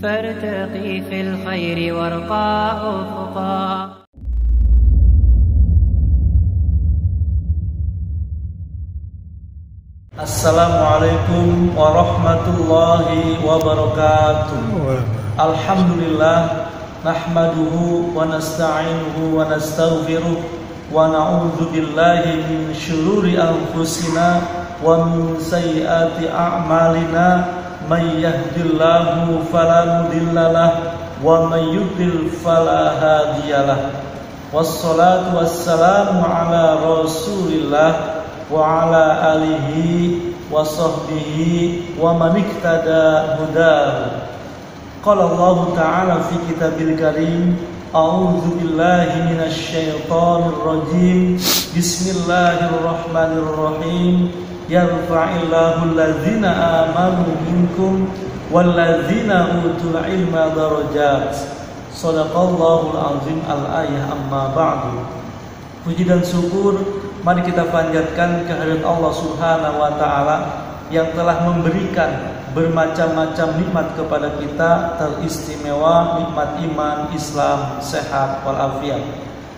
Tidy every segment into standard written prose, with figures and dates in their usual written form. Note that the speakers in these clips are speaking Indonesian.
فارتقي في الخير وارقى أفقا. Assalamualaikum warahmatullahi wabarakatuh. Alhamdulillah, nahmaduhu wa nasta'inuhu wa nastaghfiruh wa na'udzu billahi min syururi anfusina wa min sayyiati a'malina. May yahdihillahu fala mudhillalah wa may yudlil fala hadiyalah. Wassalatu wassalamu ala Rasulillah wa ala alihi wa sahbihi wa man iktada hudahu. Qala Allah ta'ala fi kitabil karim, a'udzu billahi minasy syaithanir rajim. Bismillahirrahmanirrahim. Yarfa'illahu alladzina amanu minkum walladzina utul ilma darajat. Shadaqallahul azim. Al-ayah. Amma ba'du. Puji dan syukur mari kita panjatkan kehadirat Allah Subhanahu wa taala yang telah memberikan bermacam-macam nikmat kepada kita, teristimewa nikmat iman, Islam, sehat walafiat.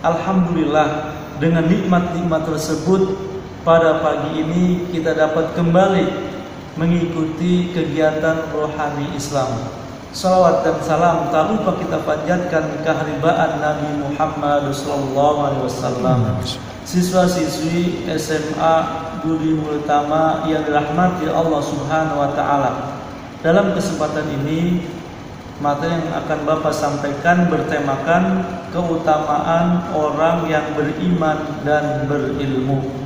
Alhamdulillah, dengan nikmat-nikmat tersebut pada pagi ini kita dapat kembali mengikuti kegiatan rohani Islam. Salawat dan salam tak lupa kita panjatkan keharibaan Nabi Muhammad SAW. Siswa-siswi SMA Budi Multama yang dirahmati Allah Subhanahu wa taala. Dalam kesempatan ini, materi yang akan Bapak sampaikan bertemakan keutamaan orang yang beriman dan berilmu.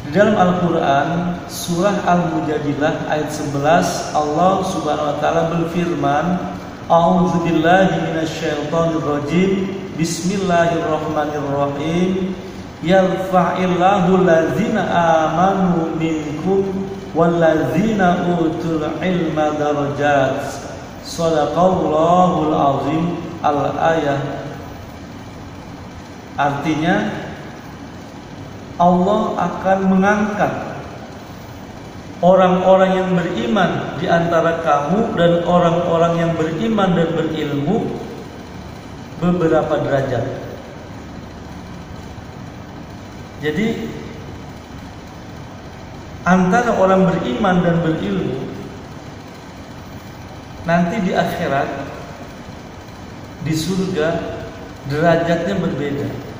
Di dalam Al-Quran, surah Al-Mujadilah ayat 11, Allah Subhanahu wa taala berfirman, A'udzu billahi minasyaitonir rajim. Bismillahirrahmanirrahim. Yarfa'illahu alladzina amanu minkum walladzina utul ilma darajat. Shadaqallahul azim. Al-ayah. Artinya, Allah akan mengangkat orang-orang yang beriman di antara kamu dan orang-orang yang beriman dan berilmu beberapa derajat. Jadi antara orang beriman dan berilmu nanti di akhirat, di surga, derajatnya berbeda,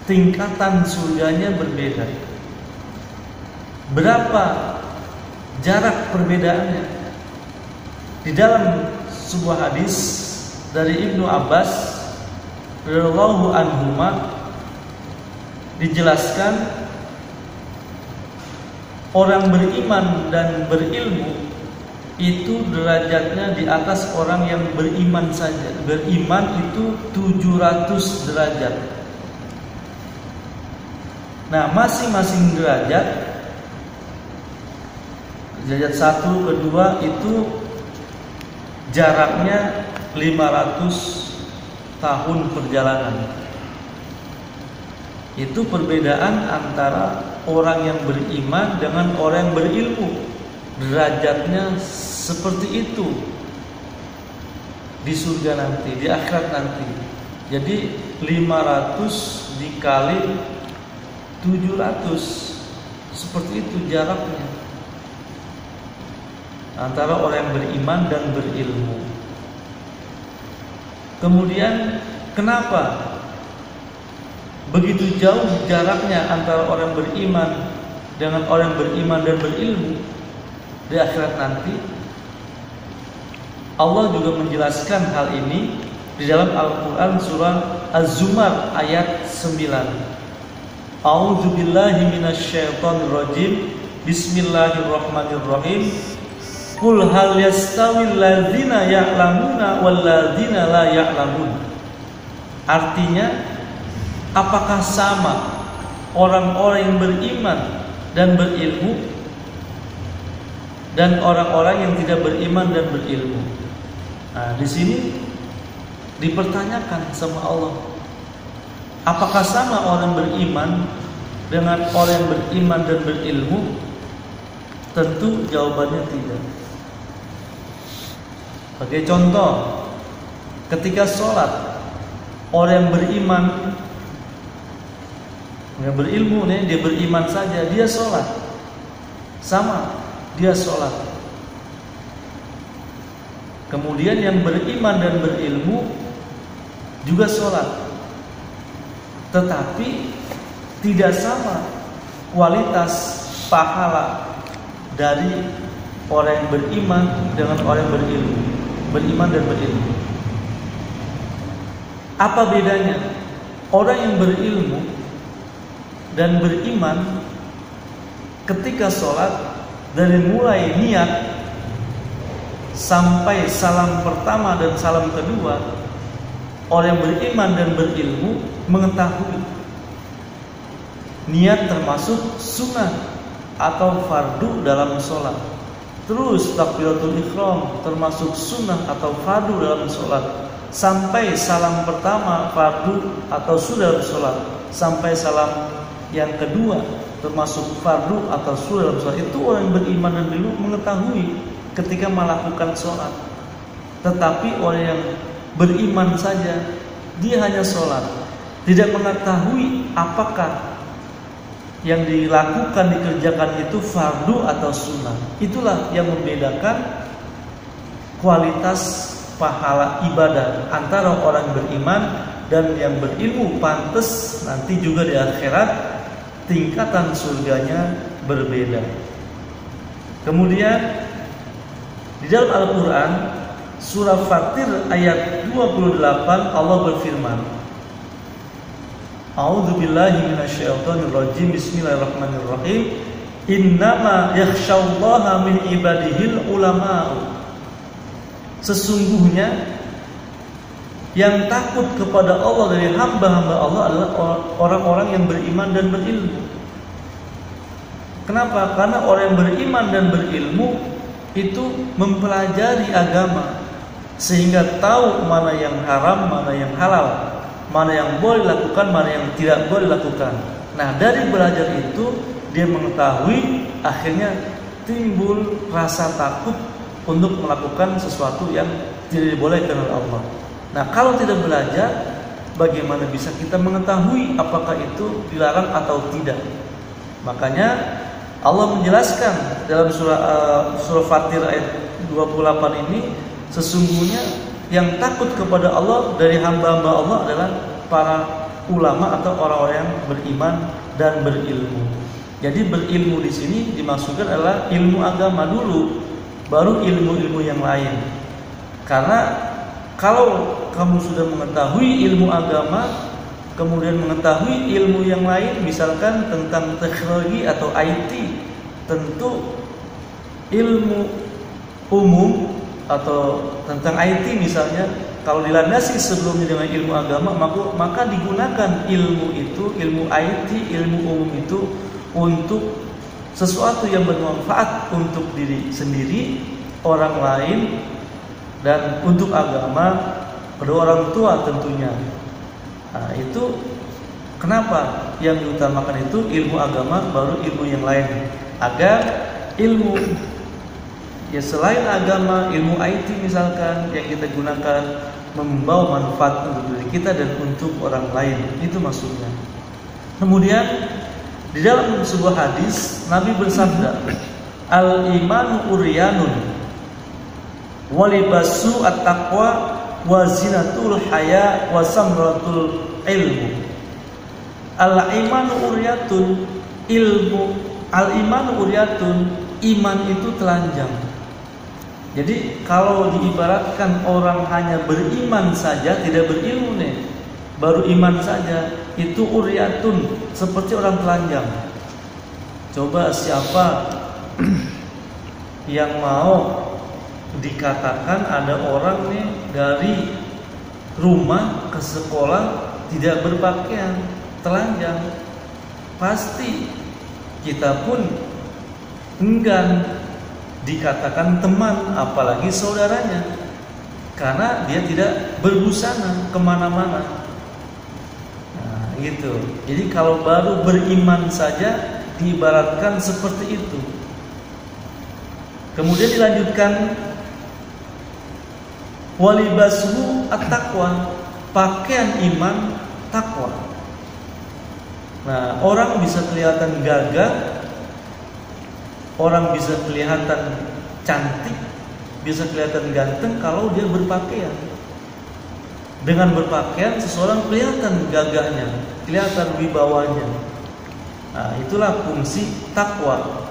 tingkatan surganya berbeda. Berapa jarak perbedaannya? Di dalam sebuah hadis dari Ibnu Abbas radhiyallahu anhuma dijelaskan orang beriman dan berilmu itu derajatnya di atas orang yang beriman saja. Beriman itu 700 derajat. Nah, masing-masing derajat 1, kedua itu jaraknya 500 tahun perjalanan. Itu perbedaan antara orang yang beriman dengan orang yang berilmu. Derajatnya seperti itu di surga nanti, di akhirat nanti. Jadi 500 dikali 700, seperti itu jaraknya antara orang yang beriman dan berilmu. Kemudian kenapa begitu jauh jaraknya antara orang beriman dengan orang beriman dan berilmu di akhirat nanti? Allah juga menjelaskan hal ini di dalam Al-Quran surah Az-Zumar ayat 9. A'udzu billahi minasyaitonir rajim. Bismillahirrahmanirrahim. Qul hal yastawil ladzina ya'lamuna wal ladzina la ya'lamun. Artinya, apakah sama orang-orang yang beriman dan berilmu dan orang-orang yang tidak beriman dan berilmu? Nah, di sini dipertanyakan sama Allah, apakah sama orang beriman dengan orang yang beriman dan berilmu? Tentu jawabannya tidak. Sebagai contoh, ketika sholat, orang yang beriman, yang berilmu nih, dia beriman saja, dia sholat, sama, dia sholat. Kemudian yang beriman dan berilmu juga sholat, tetapi tidak sama kualitas pahala dari orang yang beriman dengan orang yang berilmu, beriman dan berilmu. Apa bedanya? Orang yang berilmu dan beriman ketika sholat, dari mulai niat sampai salam pertama dan salam kedua, orang yang beriman dan berilmu mengetahui niat termasuk sunnah atau fardu dalam sholat. Terus takbiratul ihram termasuk sunnah atau fardu dalam sholat. Sampai salam pertama fardu atau sunnah dalam sholat. Sampai salam yang kedua termasuk fardu atau sunnah dalam sholat. Itu orang yang beriman dan berilmu mengetahui ketika melakukan sholat. Tetapi orang yang beriman saja, dia hanya sholat, tidak mengetahui apakah yang dilakukan, dikerjakan itu fardu atau sunnah. Itulah yang membedakan kualitas pahala ibadah antara orang beriman dan yang berilmu. Pantas nanti juga di akhirat tingkatan surganya berbeda. Kemudian di dalam Al-Quran surah Fatir ayat 28 Allah berfirman, A'udzubillahi minasyaitonirrajim. Bismillahirrahmanirrahim. Innama yakhsyallaha min ibadihil ulama'u. Sesungguhnya yang takut kepada Allah dari hamba-hamba Allah adalah orang-orang yang beriman dan berilmu. Kenapa? Karena orang yang beriman dan berilmu itu mempelajari agama sehingga tahu mana yang haram, mana yang halal, mana yang boleh dilakukan, mana yang tidak boleh dilakukan. Nah, dari belajar itu dia mengetahui, akhirnya timbul rasa takut untuk melakukan sesuatu yang tidak dibolehkan oleh Allah. Nah, kalau tidak belajar, bagaimana bisa kita mengetahui apakah itu dilarang atau tidak? Makanya Allah menjelaskan dalam surah Fatir ayat 28 ini, sesungguhnya yang takut kepada Allah dari hamba-hamba Allah adalah para ulama atau orang-orang yang beriman dan berilmu. Jadi berilmu di sini dimaksudkan adalah ilmu agama dulu, baru ilmu-ilmu yang lain. Karena kalau kamu sudah mengetahui ilmu agama, kemudian mengetahui ilmu yang lain, misalkan tentang teknologi atau IT, tentu ilmu umum atau tentang IT misalnya, kalau dilandasi sebelumnya dengan ilmu agama, maka digunakan ilmu itu, ilmu IT, ilmu umum itu untuk sesuatu yang bermanfaat untuk diri sendiri, orang lain, dan untuk agama, kedua orang tua tentunya. Nah, itu kenapa yang diutamakan itu ilmu agama baru ilmu yang lain, agar ilmu ya selain agama, ilmu IT misalkan yang kita gunakan membawa manfaat untuk diri kita dan untuk orang lain. Itu maksudnya. Kemudian di dalam sebuah hadis Nabi bersabda, al-imanu uryanun walibasu at-taqwa wa zinatul haya wa samratul ilmu. Al-imanu uryatun, ilmu al-imanu uryatun, iman itu telanjang. Jadi kalau diibaratkan orang hanya beriman saja, tidak berilmu nih, baru iman saja, itu uryatun, seperti orang telanjang. Coba siapa yang mau dikatakan ada orang nih dari rumah ke sekolah tidak berpakaian, telanjang? Pasti kita pun enggan dikatakan teman, apalagi saudaranya, karena dia tidak berbusana kemana-mana. Nah, gitu. Jadi kalau baru beriman saja diibaratkan seperti itu. Kemudian dilanjutkan walibasuhu at-taqwa, pakaian iman takwa. Nah, orang bisa kelihatan gagah, orang bisa kelihatan cantik, bisa kelihatan ganteng kalau dia berpakaian. Dengan berpakaian seseorang kelihatan gagahnya, kelihatan wibawanya. Nah, itulah fungsi takwa.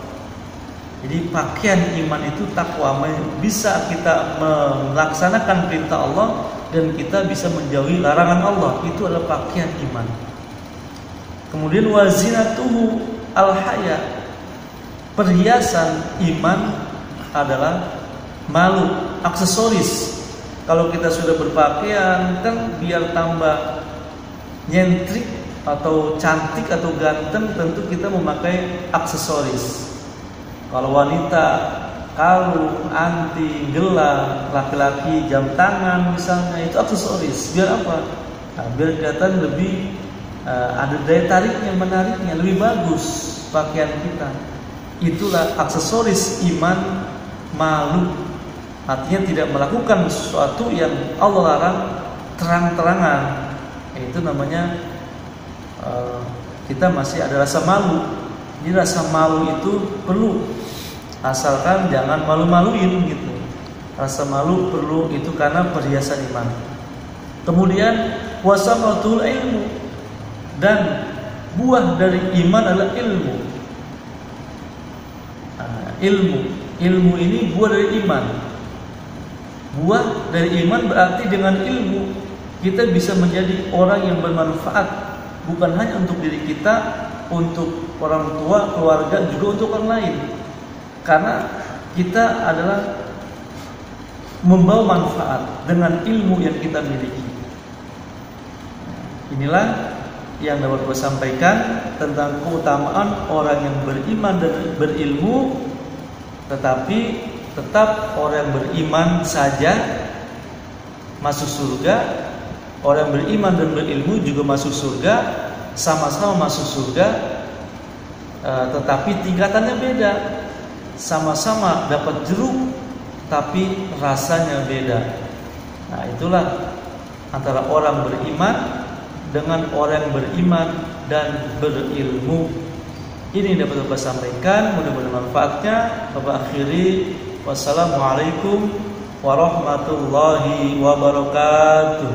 Jadi pakaian iman itu takwa, bisa kita melaksanakan perintah Allah dan kita bisa menjauhi larangan Allah. Itu adalah pakaian iman. Kemudian wazinatuhu al-haya, perhiasan iman adalah malu, aksesoris. Kalau kita sudah berpakaian kan biar tambah nyentrik atau cantik atau ganteng, tentu kita memakai aksesoris. Kalau wanita kalung, anting, gelang, laki-laki jam tangan misalnya, itu aksesoris. Biar apa? Nah, biar kelihatan lebih ada daya tariknya, menariknya, lebih bagus pakaian kita. Itulah aksesoris iman. Malu artinya tidak melakukan sesuatu yang Allah larang terang-terangan. Itu namanya kita masih ada rasa malu. Jadi rasa malu itu perlu, asalkan jangan malu-maluin gitu. Rasa malu perlu, itu karena perhiasan iman. Kemudian wasamatul ilmu, dan buah dari iman adalah ilmu. Ilmu ini buah dari iman. Buah dari iman berarti dengan ilmu kita bisa menjadi orang yang bermanfaat, bukan hanya untuk diri kita, untuk orang tua, keluarga, juga untuk orang lain. Karena kita adalah membawa manfaat dengan ilmu yang kita miliki. Inilah yang dapat saya sampaikan tentang keutamaan orang yang beriman dan berilmu. Tetapi tetap orang yang beriman saja masuk surga, orang yang beriman dan berilmu juga masuk surga, sama-sama masuk surga, tetapi tingkatannya beda. Sama-sama dapat jeruk, tapi rasanya beda. Nah, itulah antara orang beriman dengan orang yang beriman dan berilmu. Ini dapat Bapak sampaikan, mudah-mudahan manfaatnya. Bapak akhiri, wassalamualaikum warahmatullahi wabarakatuh.